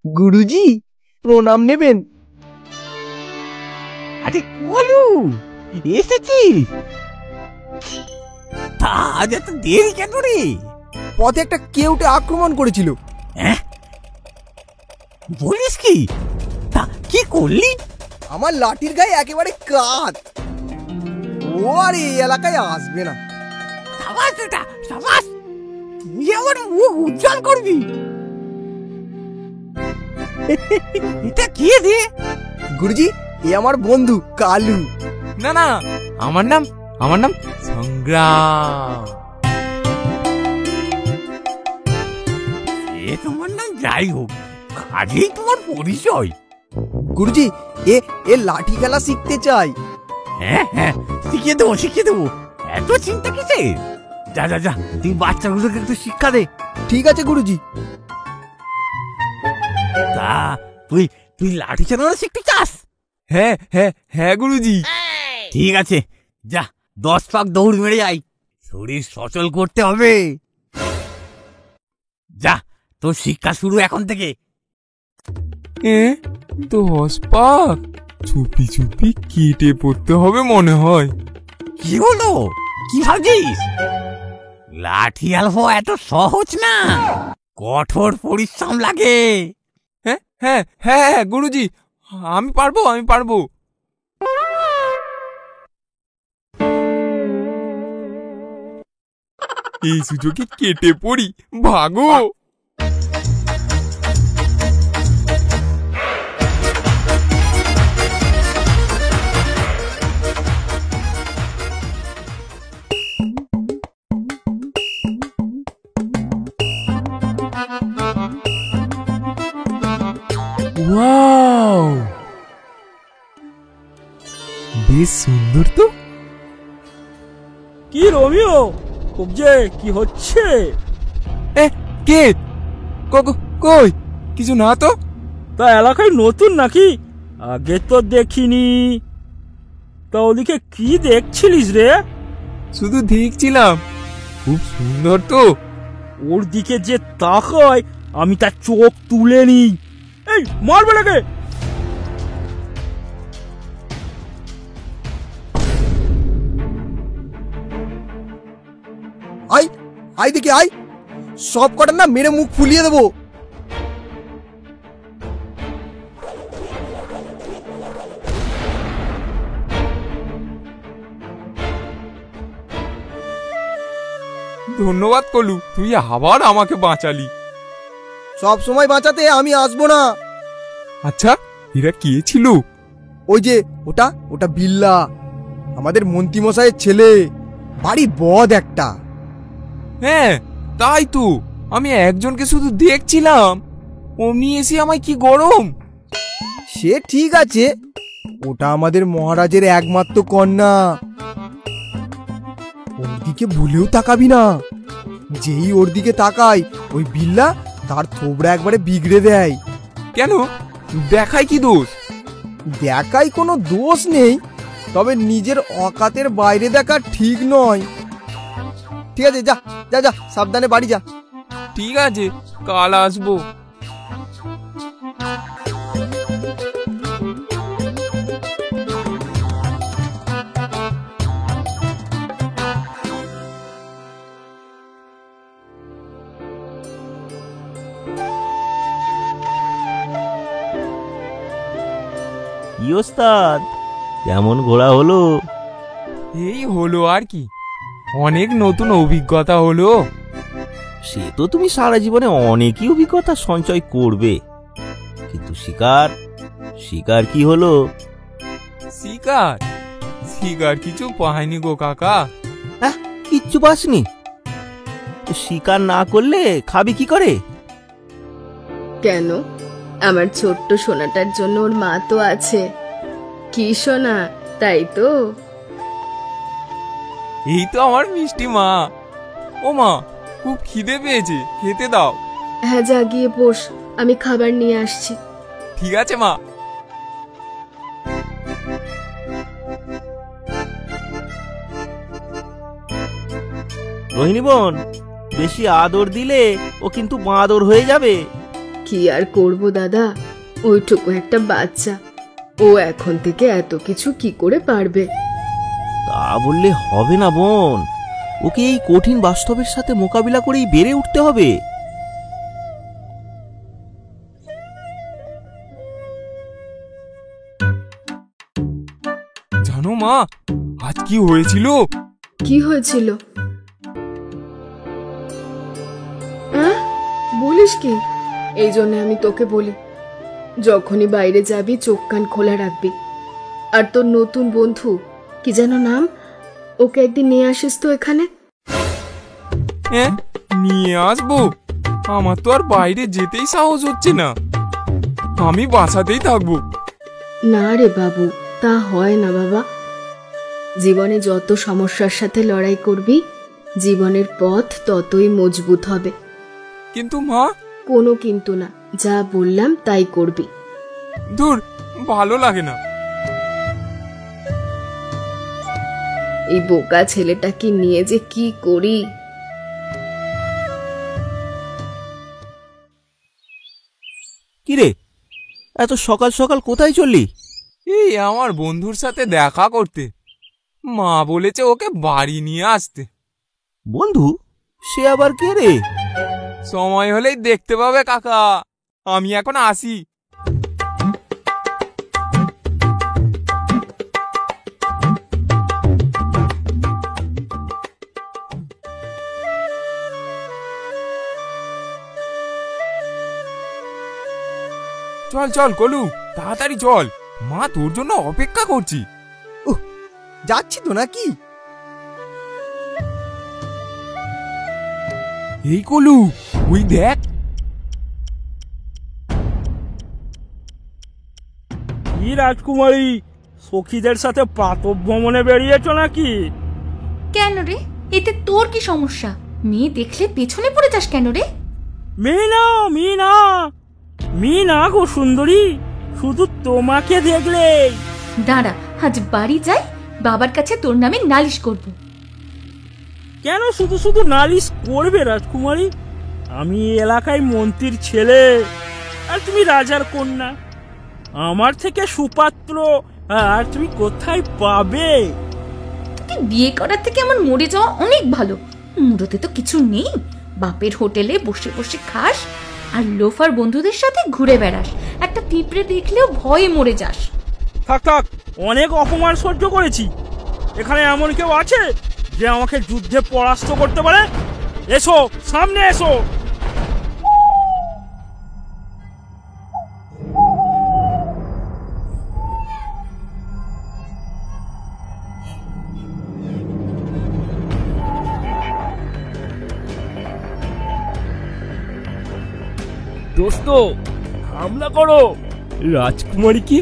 গুরুজি প্রণাম নেবেন। আরে বলু, এসেছিস? আজ এত দেরি কেন রে? পথে একটা কেউটে আক্রমণ করেছিল। হ্যাঁ, বলিস কি? তা কি করলি? আমার লাঠির গায়ে একেবারে কাত। ও আর এই এলাকায় আসবে না। সাবাস বেটা, সাবাস। তুই আমার মুখ উজ্জ্বল করবি। এটা কে রে? গুরুজি, এ আমার বন্ধু কালু। না না, আমার নাম সংগ্রাম। এ তোমার নাম যাই হোক, কাজেই তোমার পরিচয়। গুরুজি, এ লাঠি খেলা শিখতে চাই। হ্যাঁ হ্যাঁ, শিখিয়ে দেবো। এত চিন্তা কিসের? যা যা যা, তুই বাচ্চাগুলোকে একটু শিক্ষা দে। ঠিক আছে গুরুজি। তা তুই লাঠি চালানো শিখতে চাস? হ্যাঁ হ্যাঁ হ্যাঁ গুরুজি। ঠিক আছে, যা 10 পাক দৌড় মেরে আই। শরীর সচল করতে হবে। যা, তোর শিক্ষা শুরু এখন থেকে। 10 পাক চুপি চুপি কেটে পড়তে হবে মনে হয়। কি হলো? কি ভাবছিস? লাঠি আলফা এত সহজ না, কঠোর পরিশ্রম লাগে। হ্যাঁ হ্যাঁ হ্যাঁ গুরুজি, আমি পারবো। এই সুযোগে কেটে পড়ি, ভাগো। ওয়াও, বেশ সুন্দর তো। কি রোমিও, খুব যে কি হচ্ছে? কে? কই কিছু না তো। তা এলাকায় নতুন নাকি? আগে তো দেখিনি। তা ওদিকে কি দেখছিলিস রে? শুধু দেখছিলাম, খুব সুন্দর তো। ওর দিকে যে তাকায় আমি তার চোখ তুলে নিই। এই মারবে লাগে। আই দেখি আই, সব কটা না মেরে মুখ ফুলিয়ে দেবো। ধন্যবাদ কলু, তুই আবার আমাকে বাঁচালি। সব সময় বাঁচাতে আমি আসবো না। আচ্ছা, এরা কে ছিল? ওই যে ওটা বিল্লা, আমাদের মন্ত্রীমশাইয়ের ছেলে, বাড়ি বদ একটা। হ্যাঁ তাই তো, আমি একজনকে শুধু দেখছিলাম, অমনি এসে আমায় কি গরম। সে ঠিক আছে, ওটা আমাদের মহারাজের একমাত্র কন্যা। ওর দিকে ভুলেও তাকাবি না। যেই ওর দিকে তাকায় ওই বিল্লা তার থোবড়া একবারে বিগড়ে দেয়। কেন, দেখায় কি দোষ? দেখায় কোনো দোষ নেই, তবে নিজের অকাতের বাইরে দেখা ঠিক নয়। ঠিক আছে, যা যা যা, সাবধানে বাড়ি যা। ঠিক আছে, কাল আসবো। কি ওস্তাদ, কেমন ঘোরা হলো? এই হলো আর কি, অনেক নতুন অভিজ্ঞতা হলো। সে তো তুমি সারা জীবনে অনেকই অভিজ্ঞতা সঞ্চয় করবে, কিন্তু শিকার কি হলো? শিকার কিছু পাইনি গো কাকা। কিচ্ছু পাসনি? শিকার না করলে খাবি কি করে? কেন, আমার ছোট্ট সোনাটার জন্য ওর মা তো আছে। কি সোনা, তাই তো? এই তো আমার মিষ্টি মা। ও মা, খুব খিদে পেয়েছে, খেতে দাও। হ্যাঁ, যা গিয়ে বস, আমি খাবার নিয়ে আসছি। ঠিক আছে মা। রোহিণী বোন, বেশি আদর দিলে ও কিন্তু বাঁদর হয়ে যাবে। কি আর করব দাদা, ওইটুকু একটা বাচ্চা, ও এখন থেকে এত কিছু কি করে পারবে? তা বললে হবে না বোন, ওকে এই কঠিন বাস্তবের সাথে মোকাবিলা করেই বেড়ে উঠতে হবে। জানো মা, আজ কি হয়েছিল? কি হয়েছিল? বলিস কি? এই জন্য আমি তোকে বলি, যখনই বাইরে যাবি চোখ কান খোলা রাখবি। আর তোর নতুন বন্ধু, কি যেন নাম, ওকে একদিন নিয়ে আসিস তো এখানে। হ্যাঁ, নিয়ে আসবো? আমার তো আর বাইরে যেতেই সাহস হচ্ছে না, আমি বাসাতেই থাকবো। না রে বাবু, তা হয় না বাবা। জীবনে যত সমস্যার সাথে লড়াই করবি, জীবনের পথ ততই মজবুত হবে। কিন্তু মা। কোনো কিন্তু না, যা বললাম তাই করবি। দূর, ভালো লাগে না। এই বোকা ছেলেটাকে নিয়ে যে কি করি। কিরে, এত সকাল সকাল কোথায় চললি? এই আমার বন্ধুর সাথে দেখা করতে, মা বলেছে ওকে বাড়ি নিয়ে আসতে। বন্ধু? সে আবার কে রে? সময় হলেই দেখতে পাবে কাকা, আমি এখন আসি। চল চল কলু, তাড়াতাড়ি চল, মা তোর জন্য অপেক্ষা করছি। যাচ্ছি তো নাকি? এই কলু, ওই দেখ। কি রাজকুমারী, সখীদের সাথে প্রাতঃ ভ্রমণে বেরিয়েছ নাকি? কেন রে, এতে তোর কি সমস্যা? মেয়ে দেখলে পেছনে পড়ে যাস কেন রে? মিনা, মিনা, মিনা গো সুন্দরী, শুধু তোমাকে দেখলে। দাঁড়া, আজ বাড়ি যাই, বাবার কাছে তোর নামে নালিশ করব। কেন শুধু শুধু নালিশ করবে রাজকুমারী? আমি এলাকায় মন্ত্রীর ছেলে, আর তুমি রাজার কন্যা। আমার থেকে সুপাত্র আর তুমি কোথায় পাবে? তোকে বিয়ে করার থেকে আমার মরে যাওয়া অনেক ভালো। মুড়োতে তো কিছু নেই, বাপের হোটেলে বসে বসে খাস আর লোফার বন্ধুদের সাথে ঘুরে বেড়াস, একটা পিঁপড়ে দেখলেও ভয়ে মরে যাস। থাক থাক, অনেক অপমান সহ্য করেছি। এখানে এমন কেউ আছে যে আমাকে যুদ্ধে পরাস্ত করতে পারে? এসো, সামনে এসো। দোস্ত, হামলা করো, রাজকুমারীকে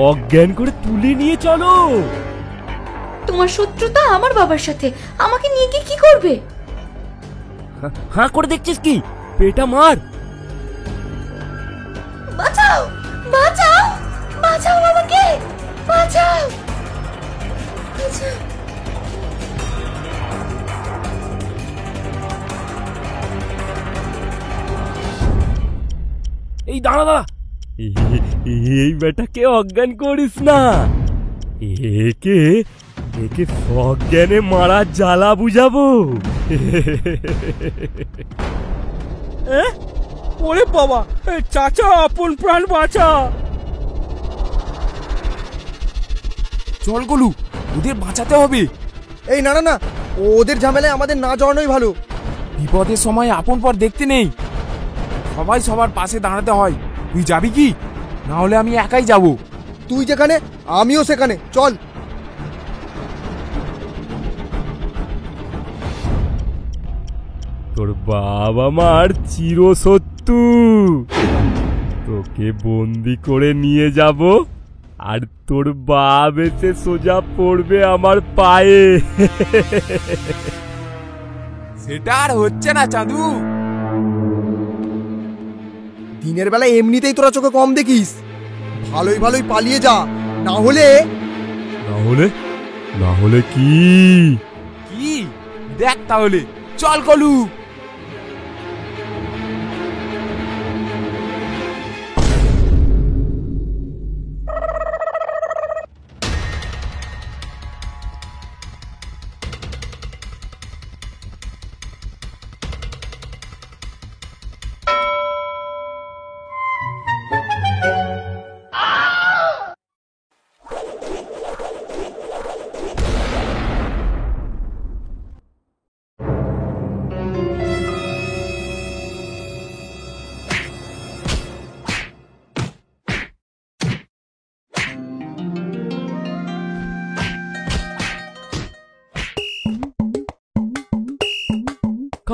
অজ্ঞান করে তুলে নিয়ে চলো। তোমার শত্রুতা আমার বাবার সাথে, আমাকে নিয়ে গিয়ে কি করবে? হাঁ করে দেখছিস কি? পেটা মার। বাঁচাও, বাঁচাও, বাঁচাও আমাকে, বাঁচাও, বাঁচাও। এই দাঁড়া দাঁড়া, এই বেটাকে অজ্ঞান করিস না। একে একে অজ্ঞানে মারা জ্বালা বুঝাবো। ওরে বাবা, চাচা আপন প্রাণ বাঁচা। চল কলু, ওদের বাঁচাতে হবে। এই না না না, ওদের ঝামেলায় আমাদের না জড়ানোই ভালো। বিপদের সময় আপন পর দেখতে নেই, সবাই সবার পাশে দাঁড়াতে হয়। তুই যাবি কি? না হলে আমি একাই যাব। তুই যেখানে আমিও সেখানে, চল। তোর বাবা মার চিরশত্রু, তোকে বন্দি করে নিয়ে যাব, আর তোর বাপ এসে সোজা পড়বে আমার পায়ে। সেটা আর হচ্ছে না চাঁদু। দিনের বেলা এমনিতেই তোরা চোখে কম দেখিস, ভালোই ভালোই পালিয়ে যা, না হলে না হলে কি? কি দেখ তাহলে, চল কলু।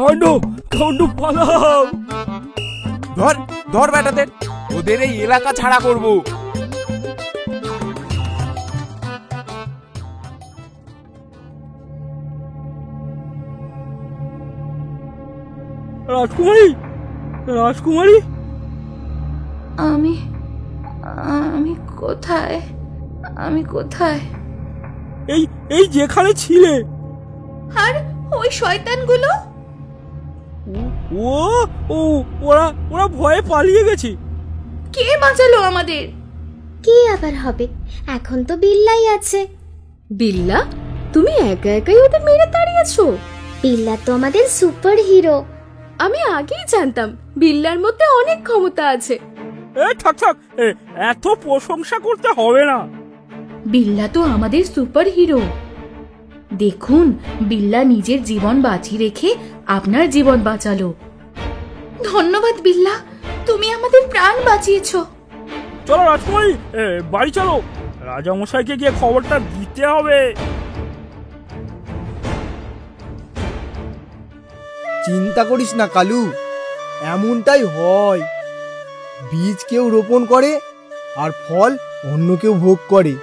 খান্ডু পালাও। ধর ধর বেটাদের, ওদের এই এলাকা ছাড়া করব। রাজকুমারী, রাজকুমারী, আমি আমি কোথায়? আমি কোথায়? এই এই যেখানে ছিলে। আর ওই শয়তানগুলো? ও ও ওরা ওরা ভয়ে পালিয়ে গেছে। কে বাঁচালো আমাদের? কি আবার হবে, এখন তো বিল্লাই আছে। বিল্লা, তুমি একা একাই ওদের মেরে তাড়িয়েছো? বিল্লা তো আমাদের সুপার হিরো। আমি আগেই জানতাম বিল্লার মধ্যে অনেক ক্ষমতা আছে। থাক থাক, এত প্রশংসা করতে হবে না। বিল্লা তো আমাদের সুপার হিরো। দেখুন, বিল্লা নিজের জীবন বাঁচিয়ে রেখে আপনার জীবন বাঁচালো। ধন্যবাদ বিল্লা, তুমি আমাদের প্রাণ বাঁচিয়েছো। চলো রাজকুমারী, বাড়ি চলো, রাজামশাইকে গিয়ে খবরটা দিতে হবে। চিন্তা করিস না কালু, এমনটাই হয়। বীজ কেউ রোপণ করে আর ফল অন্য কেউ ভোগ করে।